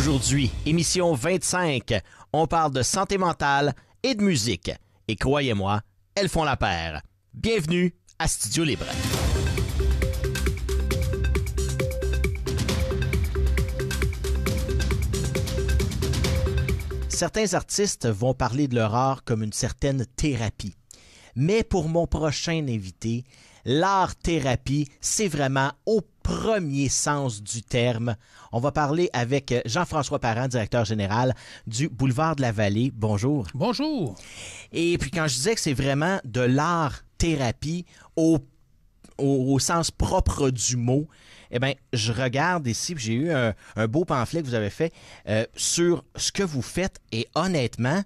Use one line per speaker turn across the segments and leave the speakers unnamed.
Aujourd'hui, émission 25, on parle de santé mentale et de musique. Et croyez-moi, elles font la paire. Bienvenue à Studio Libre. Certains artistes vont parler de leur art comme une certaine thérapie. Mais pour mon prochain invité, l'art-thérapie, c'est vraiment au premier sens du terme. On va parler avec Jean-François Parent, directeur général du Boulevard de la Vallée. Bonjour.
Bonjour.
Et puis quand je disais que c'est vraiment de l'art-thérapie au sens propre du mot, eh bien, je regarde ici, j'ai eu un beau pamphlet que vous avez fait sur ce que vous faites et honnêtement,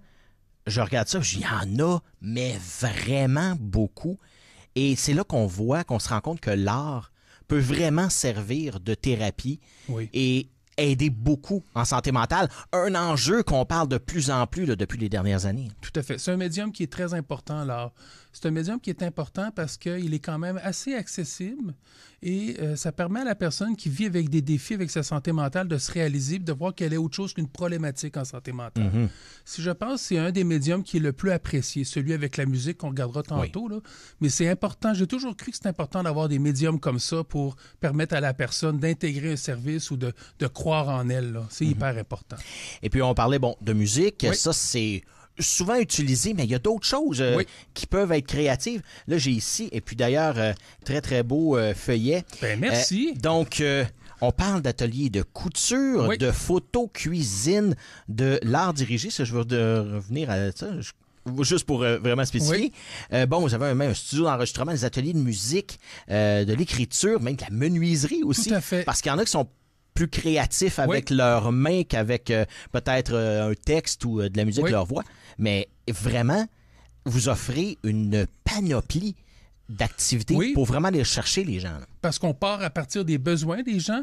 je regarde ça, il y en a, mais vraiment beaucoup. Et c'est là qu'on se rend compte que l'art peut vraiment servir de thérapie et aider beaucoup en santé mentale. Un enjeu qu'on parle de plus en plus là, depuis les dernières années.
Tout à fait. C'est un médium qui est très important, l'art. C'est un médium qui est important parce qu'il est quand même assez accessible et ça permet à la personne qui vit avec des défis avec sa santé mentale de se réaliser et de voir qu'elle est autre chose qu'une problématique en santé mentale. Mm-hmm. Si je pense, c'est un des médiums qui est le plus apprécié, celui avec la musique qu'on regardera tantôt. Là. Mais c'est important, j'ai toujours cru que c'est important d'avoir des médiums comme ça pour permettre à la personne d'intégrer un service ou de croire en elle. Là. C'est hyper important.
Et puis on parlait de musique, ça c'est souvent utilisé, mais il y a d'autres choses qui peuvent être créatives. Là, j'ai ici, et puis d'ailleurs, très, très beau feuillet.
Ben, merci.
Donc, on parle d'ateliers de couture, de photo, cuisine, de l'art dirigé. Ça, je veux revenir à ça. Juste pour vraiment spécifier. Vous avez même un studio d'enregistrement, des ateliers de musique, de l'écriture, même de la menuiserie aussi.
Tout à fait.
Parce qu'il y en a qui sont plus créatifs avec leurs mains qu'avec peut-être un texte ou de la musique de leur voix. Mais vraiment, vous offrez une panoplie d'activités pour vraiment aller chercher les gens. Là.
Parce qu'on part à partir des besoins des gens.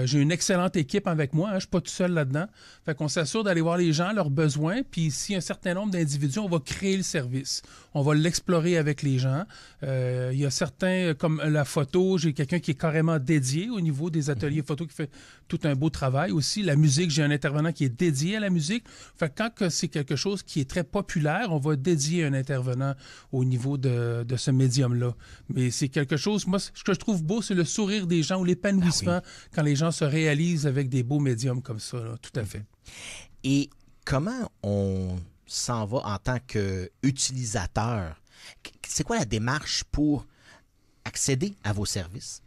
J'ai une excellente équipe avec moi. Je suis pas tout seul là-dedans. Fait qu'on s'assure d'aller voir les gens, leurs besoins. Puis s'il y a un certain nombre d'individus, on va créer le service. On va l'explorer avec les gens. Il y a certains, comme la photo, j'ai quelqu'un qui est carrément dédié au niveau des ateliers photo qui fait tout un beau travail aussi. La musique, j'ai un intervenant qui est dédié à la musique. Fait que quand c'est quelque chose qui est très populaire, on va dédier un intervenant au niveau de ce médium-là. Mais c'est quelque chose, moi, ce que je trouve beau, c'est le sourire des gens ou l'épanouissement quand les gens se réalisent avec des beaux médiums comme ça. Là. Tout à fait.
Et comment on s'en va en tant qu'utilisateur? C'est quoi la démarche pour accéder à vos services?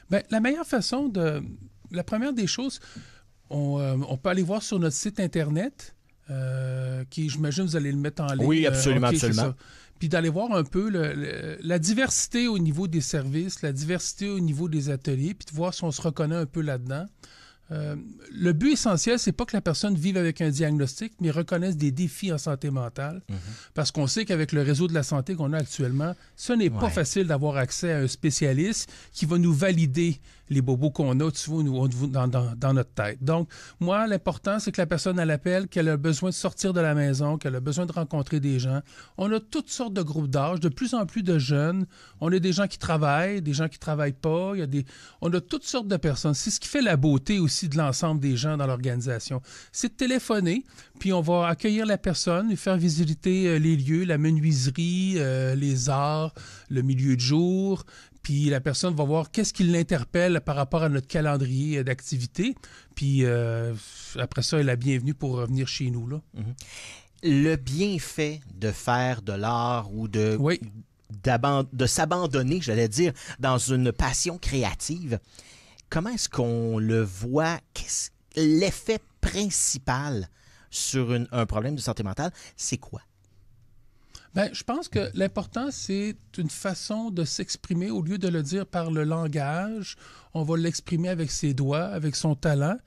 Bien, la meilleure façon la première des choses, on peut aller voir sur notre site Internet, qui, j'imagine, vous allez le mettre en ligne.
Oui, absolument, absolument.
Puis d'aller voir un peu la diversité au niveau des services, la diversité au niveau des ateliers, puis de voir si on se reconnaît un peu là-dedans. Le but essentiel, c'est pas que la personne vive avec un diagnostic, mais reconnaisse des défis en santé mentale. Parce qu'on sait qu'avec le réseau de la santé qu'on a actuellement, ce n'est pas facile d'avoir accès à un spécialiste qui va nous valider les bobos qu'on a, tu vois, dans notre tête. Donc, moi, l'important, c'est que la personne, elle appelle, qu'elle a besoin de sortir de la maison, qu'elle a besoin de rencontrer des gens. On a toutes sortes de groupes d'âge, de plus en plus de jeunes. On a des gens qui travaillent, des gens qui travaillent pas. On a toutes sortes de personnes. C'est ce qui fait la beauté aussi de l'ensemble des gens dans l'organisation. C'est de téléphoner, puis on va accueillir la personne, lui faire visiter les lieux, la menuiserie, les arts, le milieu de jour, puis la personne va voir qu'est-ce qui l'interpelle par rapport à notre calendrier d'activité, puis après ça, elle est la bienvenue pour revenir chez nous. Là.
Le bienfait de faire de l'art ou de s'abandonner, j'allais dire, dans une passion créative, comment est-ce qu'on le voit? L'effet principal sur un problème de santé mentale, c'est quoi?
Ben, je pense que l'important, c'est une façon de s'exprimer. Au lieu de le dire par le langage, on va l'exprimer avec ses doigts, avec son talent.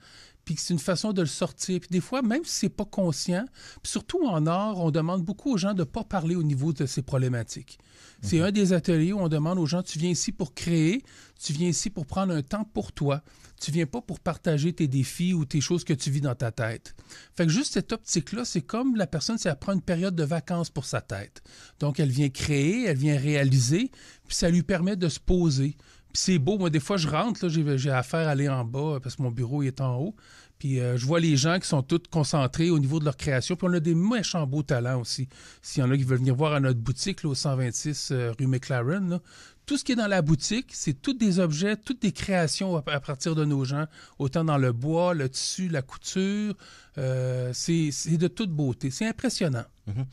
Puis c'est une façon de le sortir. Puis des fois, même si c'est pas conscient, puis surtout en art, on demande beaucoup aux gens de pas parler au niveau de ces problématiques. C'est un des ateliers où on demande aux gens, tu viens ici pour créer, tu viens ici pour prendre un temps pour toi. Tu viens pas pour partager tes défis ou tes choses que tu vis dans ta tête. Fait que juste cette optique-là, c'est comme la personne, si elle prend une période de vacances pour sa tête. Donc, elle vient créer, elle vient réaliser, puis ça lui permet de se poser. Puis c'est beau. Moi, des fois, je rentre, là, j'ai affaire à aller en bas parce que mon bureau il est en haut. Puis je vois les gens qui sont tous concentrés au niveau de leur création. Puis on a des méchants beaux talents aussi. S'il y en a qui veulent venir voir à notre boutique là, au 126 rue McLaren, là, tout ce qui est dans la boutique, c'est tous des objets, toutes des créations à partir de nos gens, autant dans le bois, le tissu, la couture. C'est de toute beauté. C'est impressionnant.
Mm-hmm.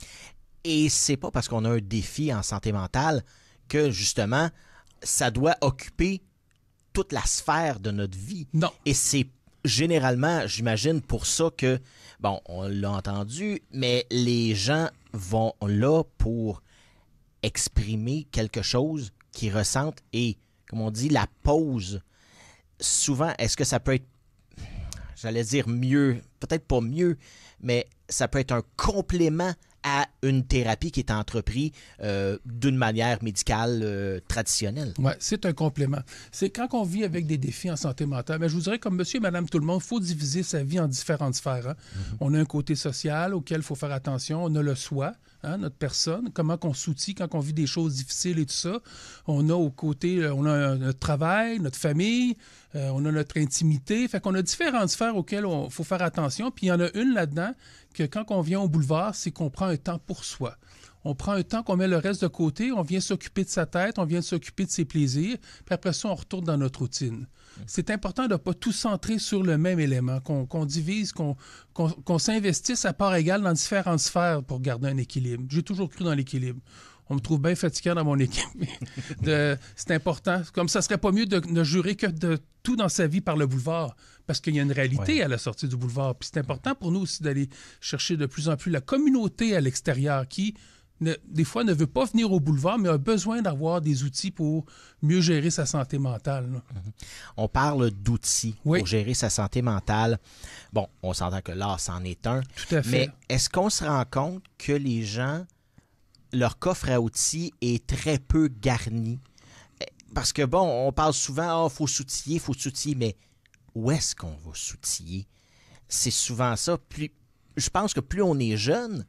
Et c'est pas parce qu'on a un défi en santé mentale que, justement, ça doit occuper toute la sphère de notre vie.
Non.
Et c'est généralement, j'imagine, pour ça que, bon, on l'a entendu, mais les gens vont là pour exprimer quelque chose qu'ils ressentent et, comme on dit, la pause. Souvent, est-ce que ça peut être, j'allais dire mieux, peut-être pas mieux, mais ça peut être un complément à une thérapie qui est entreprise d'une manière médicale traditionnelle.
Oui, c'est un complément. C'est quand on vit avec des défis en santé mentale, mais je vous dirais, comme monsieur et madame tout le monde, il faut diviser sa vie en différentes sphères. Hein? Mm-hmm. On a un côté social auquel il faut faire attention. On a le soi, hein, notre personne, comment on s'outille quand on vit des choses difficiles et tout ça. On a au côté, on a notre travail, notre famille, on a notre intimité. Fait qu'on a différentes sphères auxquelles il faut faire attention. Puis il y en a une là-dedans que quand on vient au boulevard, c'est qu'on prend un temps pour soi. On prend un temps qu'on met le reste de côté, on vient s'occuper de sa tête, on vient s'occuper de ses plaisirs, puis après ça, on retourne dans notre routine. C'est important de ne pas tout centrer sur le même élément, qu'on divise, qu'on s'investisse à part égale dans différentes sphères pour garder un équilibre. J'ai toujours cru dans l'équilibre. On me trouve bien fatiguant dans mon équipe. C'est important. Comme ça serait pas mieux de ne jurer que de tout dans sa vie par le boulevard, parce qu'il y a une réalité à la sortie du boulevard. Puis c'est important pour nous aussi d'aller chercher de plus en plus la communauté à l'extérieur qui, des fois, ne veut pas venir au boulevard, mais a besoin d'avoir des outils pour mieux gérer sa santé mentale. Là.
On parle d'outils pour gérer sa santé mentale. Bon, on s'entend que là, c'en est un.
Tout à fait.
Mais est-ce qu'on se rend compte que les gens, leur coffre à outils est très peu garni? Parce que, bon, on parle souvent, faut s'outiller, mais où est-ce qu'on va s'outiller? C'est souvent ça. Je pense que plus on est jeune,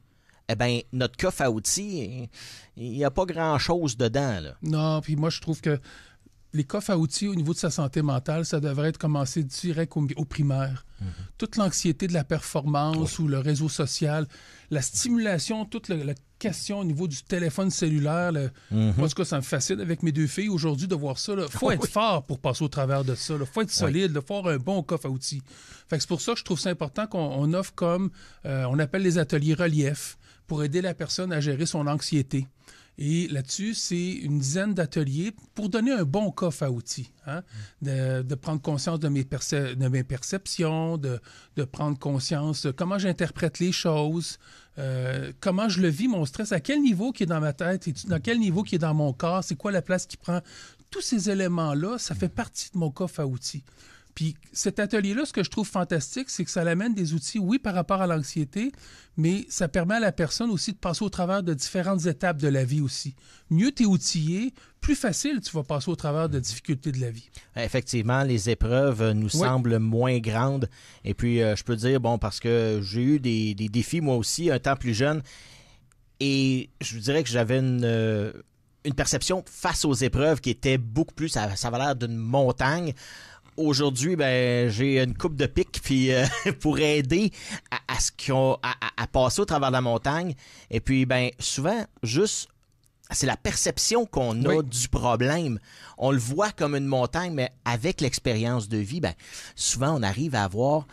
eh bien, notre coffre à outils, il n'y a pas grand-chose dedans, là.
Non, puis moi, je trouve que les coffres à outils au niveau de sa santé mentale, ça devrait être commencé direct au primaire. Mm-hmm. Toute l'anxiété de la performance ou le réseau social, la stimulation, toute la question au niveau du téléphone cellulaire. Moi, en tout cas, ça me fascine avec mes deux filles aujourd'hui de voir ça. Il faut être fort pour passer au travers de ça. Il faut être solide, il faut avoir un bon coffre à outils. Fait que c'est pour ça que je trouve ça important qu'on offre comme, on appelle les ateliers relief, pour aider la personne à gérer son anxiété. Et là-dessus, c'est une dizaine d'ateliers pour donner un bon coffre à outils. Hein? De prendre conscience de mes perceptions, de prendre conscience de comment j'interprète les choses, comment je le vis, mon stress, à quel niveau qui est dans ma tête, et dans quel niveau qui est dans mon corps, c'est quoi la place qui prend. Tous ces éléments-là, ça fait partie de mon coffre à outils. Puis cet atelier-là, ce que je trouve fantastique, c'est que ça l'amène des outils, oui, par rapport à l'anxiété, mais ça permet à la personne aussi de passer au travers de différentes étapes de la vie aussi. Mieux tu es outillé, plus facile tu vas passer au travers de difficultés de la vie.
Effectivement, les épreuves nous semblent moins grandes. Et puis, je peux dire, bon, parce que j'ai eu des défis, moi aussi, un temps plus jeune, et je vous dirais que j'avais une perception face aux épreuves qui était beaucoup plus, ça avait l'air d'une montagne. Aujourd'hui, ben, j'ai une coupe de pique puis pour aider à passer au travers de la montagne. Et puis, ben, souvent, juste, c'est la perception qu'on a du problème. On le voit comme une montagne, mais avec l'expérience de vie, ben, souvent, on arrive à avoir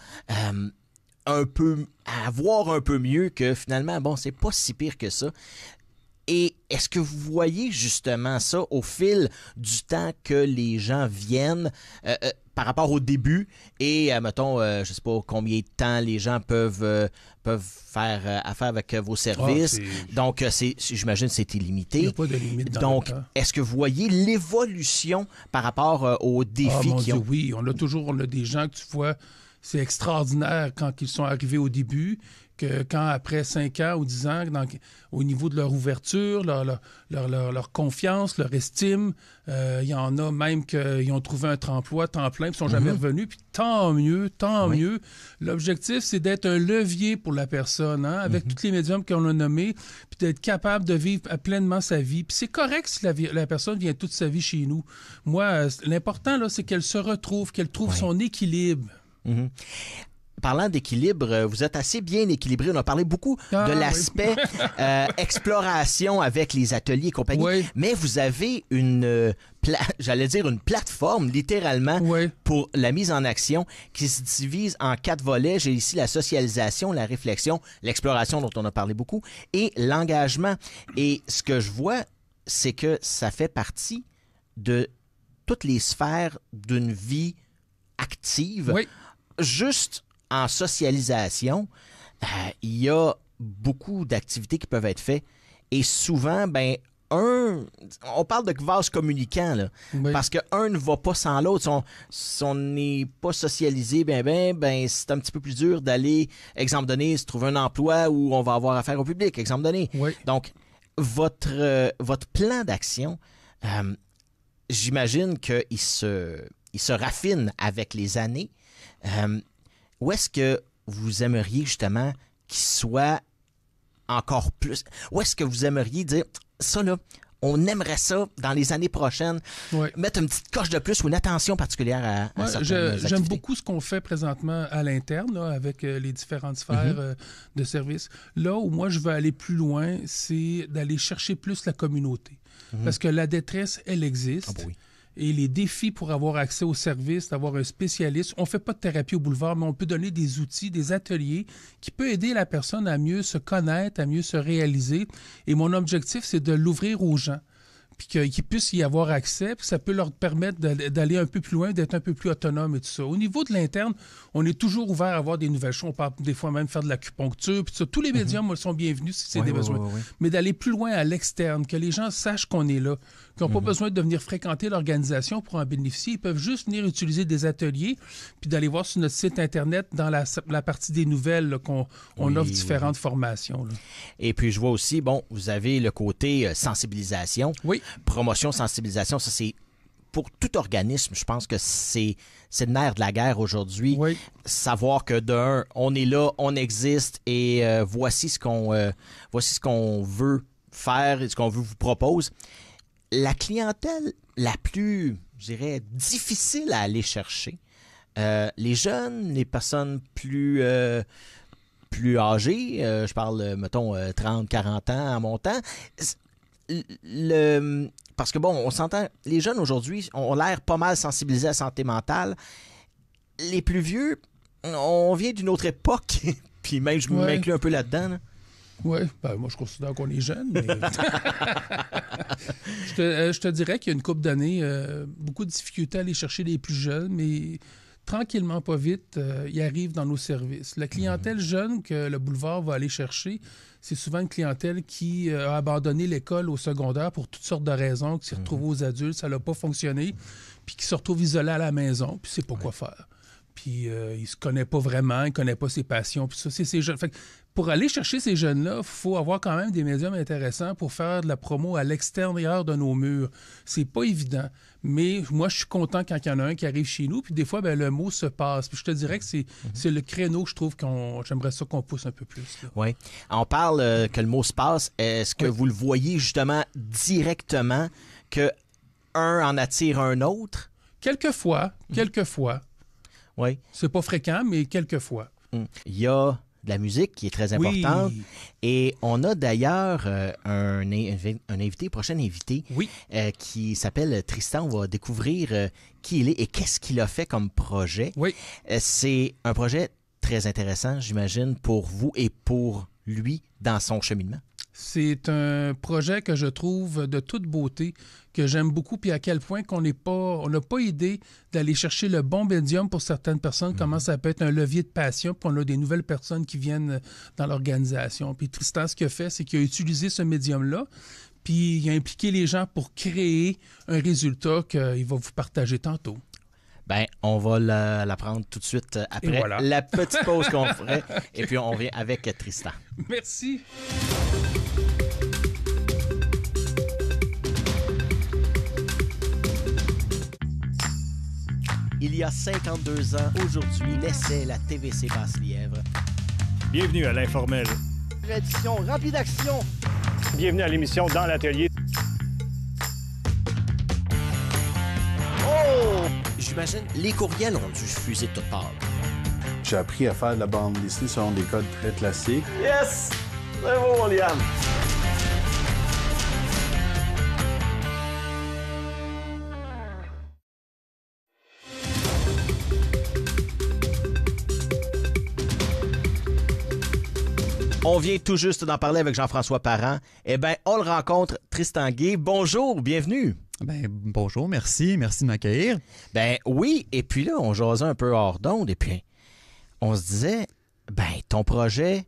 un peu mieux que finalement, bon, c'est pas si pire que ça. Et est-ce que vous voyez justement ça au fil du temps que les gens viennent par rapport au début et, mettons, je sais pas combien de temps les gens peuvent faire affaire avec vos services. Donc, j'imagine que c'est illimité. Il
n'y a pas de limite dans
donc, le temps. Est-ce que vous voyez l'évolution par rapport aux défis qu'ils ont?
Oui, on a des gens que tu vois, c'est extraordinaire quand ils sont arrivés au début, que quand, après 5 ans ou 10 ans, au niveau de leur ouverture, leur confiance, leur estime, il y en a même qui ont trouvé un emploi temps plein et ne sont jamais revenus. Puis tant mieux. L'objectif, c'est d'être un levier pour la personne, hein, avec tous les médiums qu'on a nommés, puis d'être capable de vivre pleinement sa vie. Puis c'est correct si la personne vient toute sa vie chez nous. Moi, l'important, là, c'est qu'elle se retrouve, qu'elle trouve son équilibre.
Parlant d'équilibre, vous êtes assez bien équilibré. On a parlé beaucoup de l'aspect exploration avec les ateliers et compagnie. Mais vous avez une plateforme, littéralement, pour la mise en action qui se divise en 4 volets. J'ai ici la socialisation, la réflexion, l'exploration dont on a parlé beaucoup et l'engagement. Et ce que je vois, c'est que ça fait partie de toutes les sphères d'une vie active. Juste en socialisation, il y a beaucoup d'activités qui peuvent être faites. Et souvent, on parle de vase communicant, là, parce qu'un ne va pas sans l'autre. Si on n'est pas socialisé, c'est un petit peu plus dur d'aller, exemple donné, se trouver un emploi où on va avoir affaire au public, exemple donné. Donc, votre plan d'action, j'imagine qu'il se raffine avec les années. Où est-ce que vous aimeriez justement qu'il soit encore plus? Où est-ce que vous aimeriez dire, ça là, on aimerait ça dans les années prochaines, mettre une petite coche de plus ou une attention particulière à certaines activités?
J'aime beaucoup ce qu'on fait présentement à l'interne, là, avec les différentes sphères de services. Là où moi je veux aller plus loin, c'est d'aller chercher plus la communauté. Parce que la détresse, elle existe. Et les défis pour avoir accès aux services, d'avoir un spécialiste. On ne fait pas de thérapie au boulevard, mais on peut donner des outils, des ateliers qui peuvent aider la personne à mieux se connaître, à mieux se réaliser. Et mon objectif, c'est de l'ouvrir aux gens, puis qu'ils puissent y avoir accès, puis ça peut leur permettre d'aller un peu plus loin, d'être un peu plus autonome et tout ça. Au niveau de l'interne, on est toujours ouvert à avoir des nouvelles choses. On peut des fois même faire de l'acupuncture, puis tout ça. Tous les médiums sont bienvenus si c'est des besoins. Mais d'aller plus loin à l'externe, que les gens sachent qu'on est là, qu'ils n'ont pas besoin de venir fréquenter l'organisation pour en bénéficier. Ils peuvent juste venir utiliser des ateliers, puis d'aller voir sur notre site Internet, dans la partie des nouvelles, là, qu'on offre différentes formations. Là.
Et puis, je vois aussi, vous avez le côté sensibilisation. Promotion, sensibilisation, ça c'est pour tout organisme, je pense que c'est le nerf de la guerre aujourd'hui. Savoir que d'un, on est là, on existe et voici ce qu'on veut faire et ce qu'on vous propose. La clientèle la plus, je dirais, difficile à aller chercher, les jeunes, les personnes plus âgées, je parle, mettons, 30, 40 ans en montant, parce que on s'entend, les jeunes aujourd'hui ont l'air pas mal sensibilisés à la santé mentale. Les plus vieux, on vient d'une autre époque, puis même je m'inclus un peu là-dedans. Là.
Oui, moi je considère qu'on est jeune, mais je te dirais qu'il y a une couple d'années, beaucoup de difficultés à aller chercher les plus jeunes, mais tranquillement, pas vite, ils arrivent dans nos services. La clientèle jeune que le boulevard va aller chercher, c'est souvent une clientèle qui a abandonné l'école au secondaire pour toutes sortes de raisons, qui s'est retrouvée aux adultes, ça n'a pas fonctionné, puis qui se retrouve isolé à la maison, puis ne sait pas quoi faire. Puis il se connaît pas vraiment, il connaît pas ses passions, puis ça, c'est ces jeunes. Fait que pour aller chercher ces jeunes-là, il faut avoir quand même des médiums intéressants pour faire de la promo à l'extérieur de nos murs. C'est pas évident. Mais moi, je suis content quand il y en a un qui arrive chez nous. Puis des fois, le mot se passe. Puis je te dirais que c'est le créneau que je trouve j'aimerais ça qu'on pousse un peu plus.
Oui. On parle que le mot se passe. Est-ce que vous le voyez justement directement que un en attire un autre?
Quelquefois.
Oui.
C'est pas fréquent, mais quelquefois.
Il y a de la musique qui est très importante. Et on a d'ailleurs un prochain invité qui s'appelle Tristan. On va découvrir qui il est et qu'est-ce qu'il a fait comme projet. C'est un projet très intéressant, j'imagine, pour vous et pour lui dans son cheminement.
C'est un projet que je trouve de toute beauté, que j'aime beaucoup, puis à quel point on n'a pas idée d'aller chercher le bon médium pour certaines personnes, comment ça peut être un levier de passion, puis on a des nouvelles personnes qui viennent dans l'organisation. Puis Tristan, ce qu'il a fait, c'est qu'il a utilisé ce médium-là, puis il a impliqué les gens pour créer un résultat qu'il va vous partager tantôt.
Ben, on va la prendre tout de suite après
voilà.
la petite pause qu'on ferait. Et puis, on vient avec Tristan.
Merci.
Il y a 52 ans, aujourd'hui, naissait la TVC Basse-Lièvre.
Bienvenue à l'Informel.
Édition remplie d'action.
Bienvenue à l'émission Dans l'Atelier.
Oh! J'imagine, les courriels ont dû fuser de toutes parts.
J'ai appris à faire de la bande dessinée selon des codes très classiques.
Yes! C'est bon, Liam! On vient tout juste d'en parler avec Jean-François Parent. Eh bien, on le rencontre, Tristan Guay. Bonjour, bienvenue.
Ben, bonjour, merci de m'accueillir.
Ben oui, et puis là, on jasait un peu hors d'onde, et puis on se disait, ben ton projet,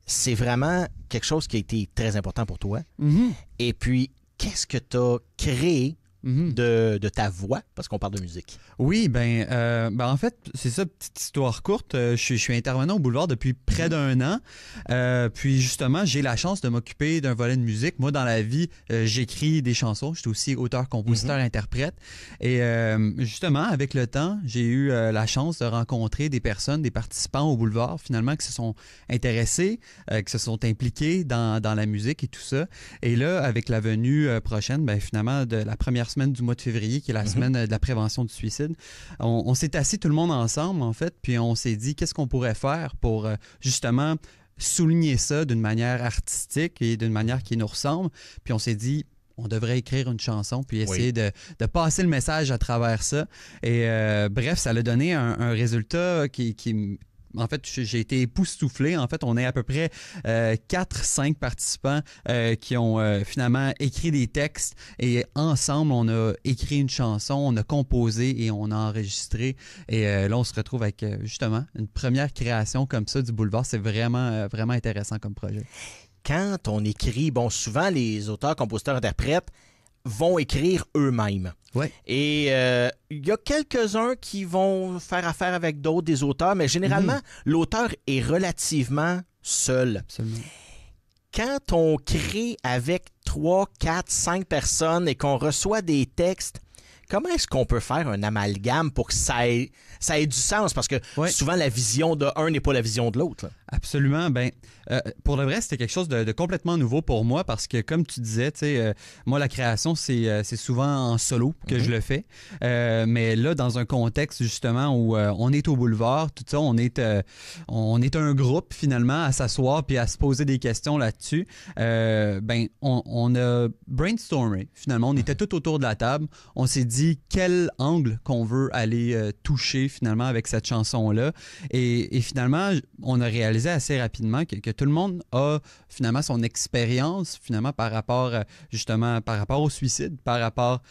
c'est vraiment quelque chose qui a été très important pour toi.
Mm-hmm.
Et puis, qu'est-ce que tu as créé
Mm-hmm.
de ta voix, parce qu'on parle de musique?
Oui, en fait, c'est ça, petite histoire courte. Je suis intervenant au Boulevard depuis près d'un an. Puis justement, j'ai la chance de m'occuper d'un volet de musique. Moi, dans la vie, j'écris des chansons. Je suis aussi auteur, compositeur, interprète. Et justement, avec le temps, j'ai eu la chance de rencontrer des personnes, des participants au Boulevard, finalement, qui se sont intéressés, qui se sont impliqués dans la musique et tout ça. Et là, avec la venue prochaine, finalement, de la première semaine du mois de février, qui est la semaine de la prévention du suicide, on s'est assis tout le monde ensemble, en fait, puis on s'est dit qu'est-ce qu'on pourrait faire pour justement souligner ça d'une manière artistique et d'une manière qui nous ressemble. Puis on s'est dit, on devrait écrire une chanson puis essayer de passer le message à travers ça. Et bref, ça a donné un résultat qui en fait, j'ai été époustouflé. En fait, on est à peu près 4-5 participants qui ont finalement écrit des textes et ensemble, on a écrit une chanson, on a composé et on a enregistré. Et là, on se retrouve avec justement une première création comme ça du Boulevard. C'est vraiment, vraiment intéressant comme projet.
Quand on écrit, bon, souvent, les auteurs, compositeurs, interprètes vont écrire eux-mêmes.
Ouais.
Et il y a quelques-uns qui vont faire affaire avec d'autres, des auteurs, mais généralement, l'auteur est relativement seul.
Absolument.
Quand on crée avec 3, 4, 5 personnes et qu'on reçoit des textes, comment est-ce qu'on peut faire un amalgame pour que ça ait du sens? Parce que souvent, la vision de un n'est pas la vision de l'autre.
Absolument. Pour le vrai, c'était quelque chose de complètement nouveau pour moi parce que, comme tu disais, moi, la création, c'est souvent en solo que je le fais. Mais là, dans un contexte, justement, où on est au boulevard, tout ça, on est un groupe, finalement, à s'asseoir puis à se poser des questions là-dessus. On a brainstormé, finalement. On était tout autour de la table. On s'est dit quel angle qu'on veut aller toucher, finalement, avec cette chanson-là. Et finalement, on a réalisé assez rapidement que tout le monde a finalement son expérience finalement par rapport au suicide, par rapport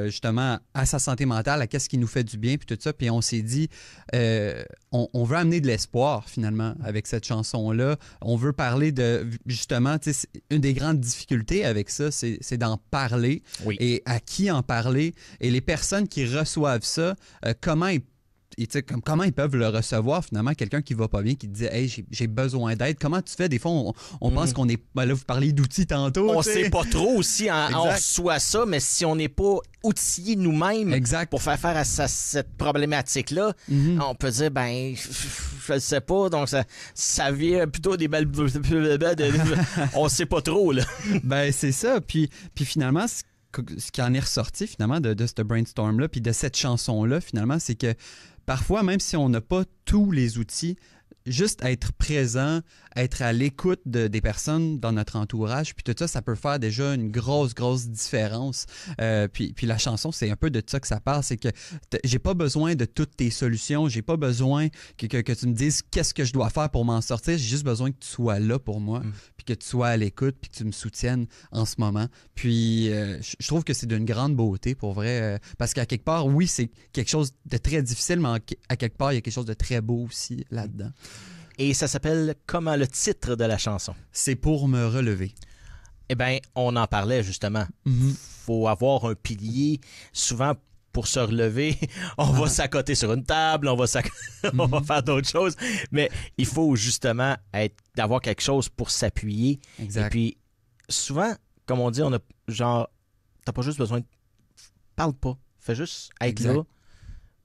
justement à sa santé mentale, à qu'est-ce qui nous fait du bien puis tout ça. Puis on s'est dit on veut amener de l'espoir finalement avec cette chanson-là. On veut parler de justement, une des grandes difficultés avec ça, c'est d'en parler et à qui en parler et les personnes qui reçoivent ça, comment ils peuvent le recevoir, finalement, quelqu'un qui va pas bien, qui te dit « Hey, j'ai besoin d'aide. » Comment tu fais? Des fois, on pense qu'on est... là, vous parliez d'outils tantôt.
On sait pas trop aussi, on reçoit ça, mais si on n'est pas outillé nous-mêmes pour faire face à cette problématique-là, on peut dire, je ne sais pas, donc ça vient plutôt des belles... on sait pas trop, là.
C'est ça. Puis finalement, ce qui en est ressorti, finalement, de ce brainstorm-là, puis de cette chanson-là, finalement, c'est que parfois, même si on n'a pas tous les outils, juste être présent, être à l'écoute des personnes dans notre entourage, puis tout ça, ça peut faire déjà une grosse différence. Puis la chanson, c'est un peu de ça que ça parle, c'est que j'ai pas besoin de toutes tes solutions, j'ai pas besoin que tu me dises qu'est-ce que je dois faire pour m'en sortir, j'ai juste besoin que tu sois là pour moi, puis que tu sois à l'écoute, puis que tu me soutiennes en ce moment. Puis je trouve que c'est d'une grande beauté, pour vrai, parce qu'à quelque part, oui, c'est quelque chose de très difficile, mais à quelque part, il y a quelque chose de très beau aussi là-dedans.
Et ça s'appelle comment le titre de la chanson?
C'est Pour me relever.
Eh bien, on en parlait justement. Faut avoir un pilier. Souvent, pour se relever, on va s'accoter sur une table, on va faire d'autres choses. Mais il faut justement d'avoir quelque chose pour s'appuyer.
Exact.
Et puis, souvent, comme on dit, t'as pas juste besoin de... Parle pas. Fais juste être
Exact.
là,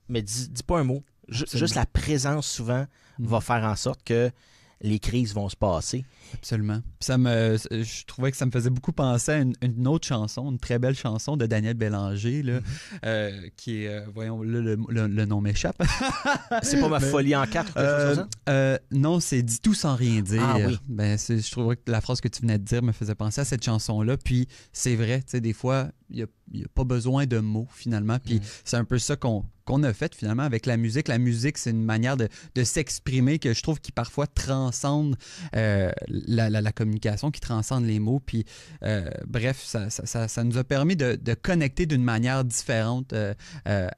mais dis pas un mot. Juste la présence, souvent, va faire en sorte que les crises vont se passer.
Absolument. Puis je trouvais que ça me faisait beaucoup penser à une autre chanson, une très belle chanson de Daniel Bélanger, là, qui est, voyons, là, le nom m'échappe.
C'est pas ma folie en 4 ou quelque chose comme ça?
Non, c'est Dis tout sans rien dire.
Ah oui.
Je trouvais que la phrase que tu venais de dire me faisait penser à cette chanson-là. Puis c'est vrai, tu sais, des fois, il n'y a pas besoin de mots, finalement. Puis c'est un peu ça qu'on a fait, finalement, avec la musique. La musique, c'est une manière de s'exprimer que je trouve qui parfois transcende la communication, qui transcende les mots. Puis, bref, ça nous a permis de connecter d'une manière différente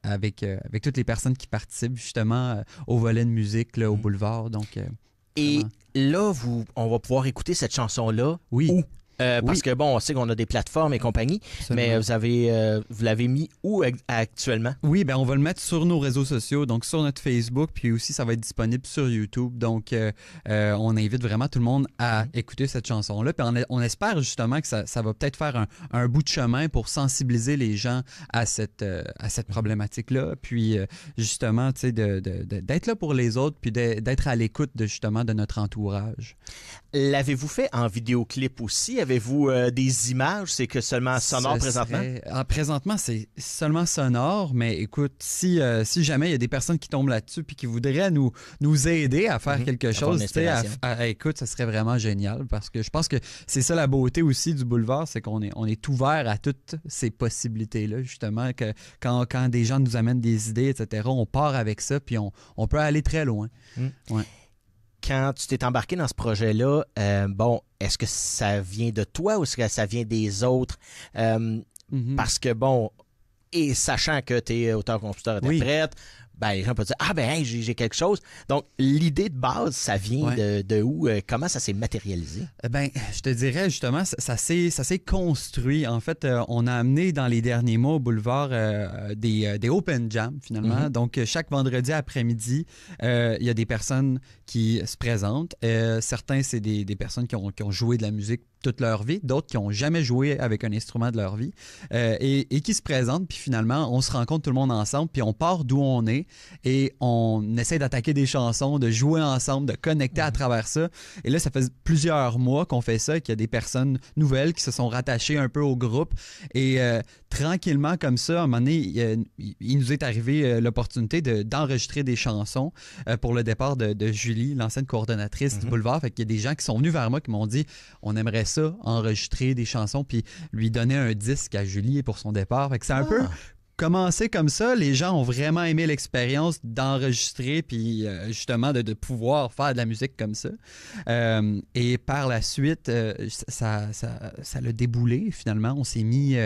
avec toutes les personnes qui participent, justement, au volet de musique, là, au boulevard. Donc,
Et
vraiment.
là, on va pouvoir écouter cette chanson-là.
Oui.
Où? Parce
Oui.
que, bon, on sait qu'on a des plateformes et compagnie, mais vous l'avez mis où actuellement?
Oui, ben on va le mettre sur nos réseaux sociaux, donc sur notre Facebook, puis aussi ça va être disponible sur YouTube. Donc, on invite vraiment tout le monde à écouter cette chanson-là. Puis on espère justement que ça va peut-être faire un bout de chemin pour sensibiliser les gens à cette problématique-là. Puis, justement, tu sais, d'être là pour les autres, puis d'être à l'écoute justement de notre entourage.
L'avez-vous fait en vidéoclip aussi? Avez-vous des images? C'est que seulement sonore présentement?
Présentement, c'est seulement sonore, mais écoute, si jamais il y a des personnes qui tombent là-dessus puis qui voudraient nous aider à faire quelque chose, tu sais, écoute, ça serait vraiment génial parce que je pense que c'est ça la beauté aussi du boulevard, c'est qu'on est ouvert à toutes ces possibilités-là, justement, que quand des gens nous amènent des idées, etc., on part avec ça puis on peut aller très loin. Ouais.
Quand tu t'es embarqué dans ce projet-là, est-ce que ça vient de toi ou est-ce que ça vient des autres? Parce que, et sachant que tu es auteur-compositeur-interprète, les gens peuvent dire « Ah, j'ai quelque chose. » Donc, l'idée de base, ça vient de où? Comment ça s'est matérialisé?
Je te dirais, justement, ça s'est construit. En fait, on a amené dans les derniers mois au boulevard des open jams, finalement. Donc, chaque vendredi après-midi, il y a des personnes qui se présentent. Certains, c'est des personnes qui ont joué de la musique toute leur vie, d'autres qui n'ont jamais joué avec un instrument de leur vie et qui se présentent, puis finalement, on se rencontre tout le monde ensemble, puis on part d'où on est et on essaie d'attaquer des chansons, de jouer ensemble, de connecter à travers ça. Et là, ça fait plusieurs mois qu'on fait ça, qu'il y a des personnes nouvelles qui se sont rattachées un peu au groupe et tranquillement comme ça, à un moment donné, il nous est arrivé l'opportunité d'enregistrer des chansons pour le départ de Julie, l'ancienne coordonnatrice du boulevard. Fait qu'il y a des gens qui sont venus vers moi qui m'ont dit on aimerait ça, enregistrer des chansons puis lui donner un disque à Julie pour son départ. Fait que c'est un peu commencé comme ça. Les gens ont vraiment aimé l'expérience d'enregistrer puis justement de pouvoir faire de la musique comme ça. Et par la suite, ça l'a déboulé finalement. On s'est mis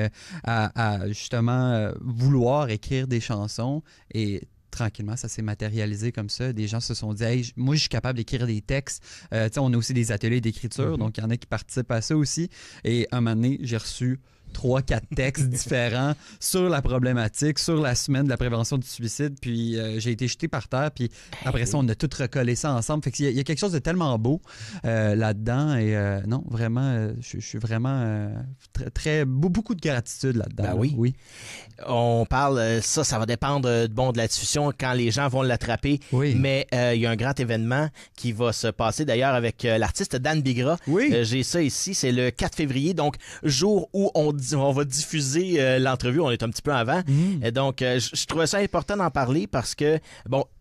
à justement vouloir écrire des chansons et tranquillement, ça s'est matérialisé comme ça. Des gens se sont dit hey, moi, je suis capable d'écrire des textes. On a aussi des ateliers d'écriture, donc il y en a qui participent à ça aussi. Et à un moment donné, j'ai reçu 3-4 textes différents sur la problématique, sur la semaine de la prévention du suicide, puis j'ai été jeté par terre, puis après ça, on a tout recollé ça ensemble. Fait qu'il y a quelque chose de tellement beau là-dedans, et non, vraiment, je suis vraiment beaucoup de gratitude là-dedans.
Oui. On parle, ça va dépendre de la diffusion quand les gens vont l'attraper, mais il y a un grand événement qui va se passer d'ailleurs avec l'artiste Dan Bigra. J'ai ça ici, c'est le 4 février, donc jour où on va diffuser l'entrevue, on est un petit peu avant. Et donc, je trouvais ça important d'en parler parce que,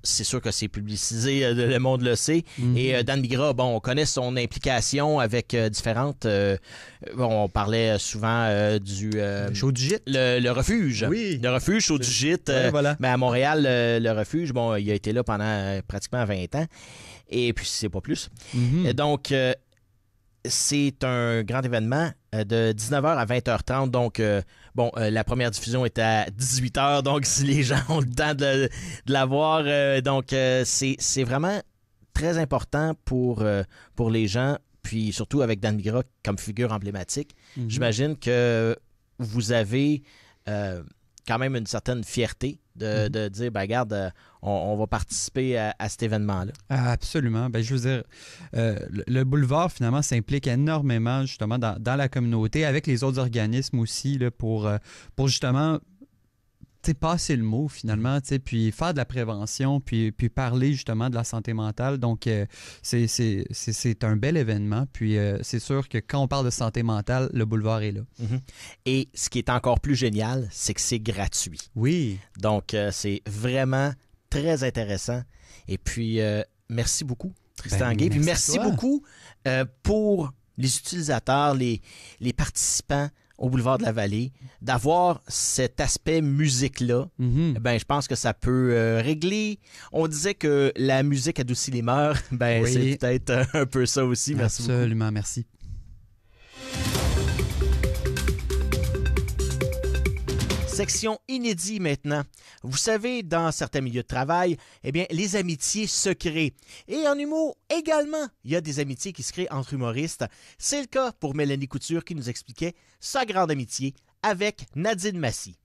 c'est sûr que c'est publicisé, le monde le sait. Et Dan Bigra, on connaît son implication avec différentes... on parlait souvent du...
Show du Gîte.
Le Refuge.
Oui.
Le Refuge, Show du Gîte.
Voilà.
Mais à Montréal, le Refuge, il a été là pendant pratiquement 20 ans. Et puis, c'est pas plus. Et donc... c'est un grand événement de 19h à 20h30. Donc, la première diffusion est à 18h. Donc, si les gens ont le temps de la voir, c'est vraiment très important pour les gens. Puis, surtout avec Dan Bigra comme figure emblématique. J'imagine que vous avez quand même une certaine fierté de dire, ben regarde, on va participer à cet événement-là.
Absolument. Ben, je veux dire, le boulevard, finalement, s'implique énormément, justement, dans la communauté, avec les autres organismes aussi, là, pour justement passer le mot, finalement, puis faire de la prévention, puis parler, justement, de la santé mentale. Donc, c'est un bel événement. Puis, c'est sûr que quand on parle de santé mentale, le boulevard est là.
Mm-hmm. Et ce qui est encore plus génial, c'est que c'est gratuit.
Oui.
Donc, c'est vraiment très intéressant. Et puis, merci beaucoup, Tristan Guay. Puis merci beaucoup pour les utilisateurs, les participants au Boulevard de la Vallée, d'avoir cet aspect musique-là.
Mm-hmm.
Ben, je pense que ça peut régler. On disait que la musique adoucit les mœurs. Ben,
oui.
C'est peut-être un peu ça aussi. Merci beaucoup.
Absolument, merci.
Section inédit maintenant. Vous savez, dans certains milieux de travail, eh bien, les amitiés se créent. Et en humour également, il y a des amitiés qui se créent entre humoristes. C'est le cas pour Mélanie Couture qui nous expliquait sa grande amitié avec Nadine Massy.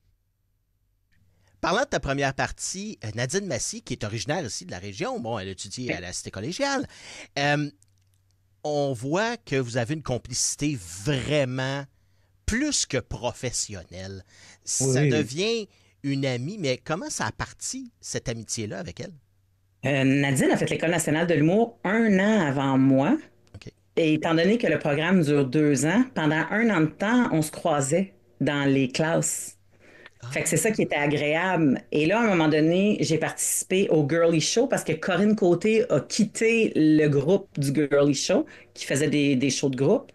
Parlant de ta première partie, Nadine Massy, qui est originaire aussi de la région, bon, elle a étudié à la Cité collégiale, on voit que vous avez une complicité vraiment plus que professionnelle. Ça devient une amie, mais comment ça a parti, cette amitié-là, avec elle?
Nadine a fait l'École nationale de l'humour 1 an avant moi.
Okay.
Et étant donné que le programme dure 2 ans, pendant 1 an de temps, on se croisait dans les classes. Fait que c'est ça qui était agréable. Et là, à un moment donné, j'ai participé au Girly Show parce que Corinne Côté a quitté le groupe du Girly Show qui faisait des shows de groupe.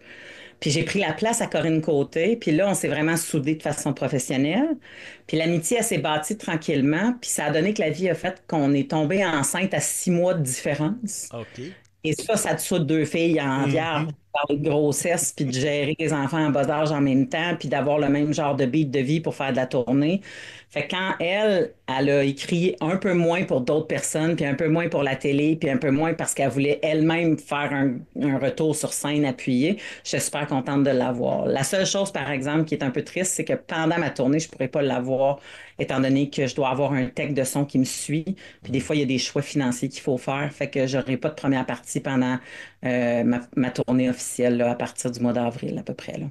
Puis j'ai pris la place à Corinne Côté. Puis là, on s'est vraiment soudés de façon professionnelle. Puis l'amitié, elle s'est bâtie tranquillement. Puis ça a donné que la vie a fait qu'on est tombé enceinte à 6 mois de différence.
OK.
Et ça te soude 2 filles en vierge, de parler de grossesse, puis de gérer les enfants en bas âge en même temps, puis d'avoir le même genre de beat de vie pour faire de la tournée. Fait que quand elle a écrit un peu moins pour d'autres personnes, puis un peu moins pour la télé, puis un peu moins parce qu'elle voulait elle-même faire un retour sur scène appuyé, je suis super contente de l'avoir. La seule chose, par exemple, qui est un peu triste, c'est que pendant ma tournée, je pourrais pas l'avoir, étant donné que je dois avoir un tech de son qui me suit. Puis des fois, il y a des choix financiers qu'il faut faire. Fait que j'aurai pas de première partie pendant ma tournée officielle là, à partir du mois d'avril à peu près. Là.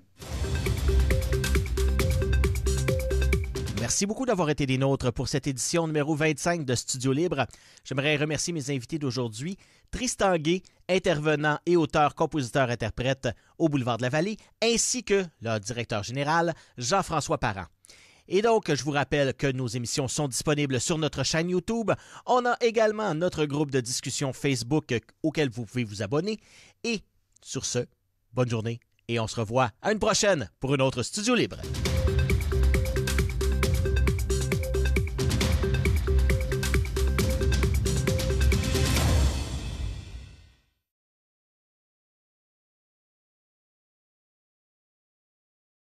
Merci beaucoup d'avoir été des nôtres pour cette édition numéro 25 de Studio Libre. J'aimerais remercier mes invités d'aujourd'hui, Tristan Guay, intervenant et auteur, compositeur, interprète au Boulevard de la Vallée, ainsi que le directeur général, Jean-François Parent. Et donc, je vous rappelle que nos émissions sont disponibles sur notre chaîne YouTube. On a également notre groupe de discussion Facebook auquel vous pouvez vous abonner. Et sur ce, bonne journée et on se revoit à une prochaine pour une autre Studio Libre.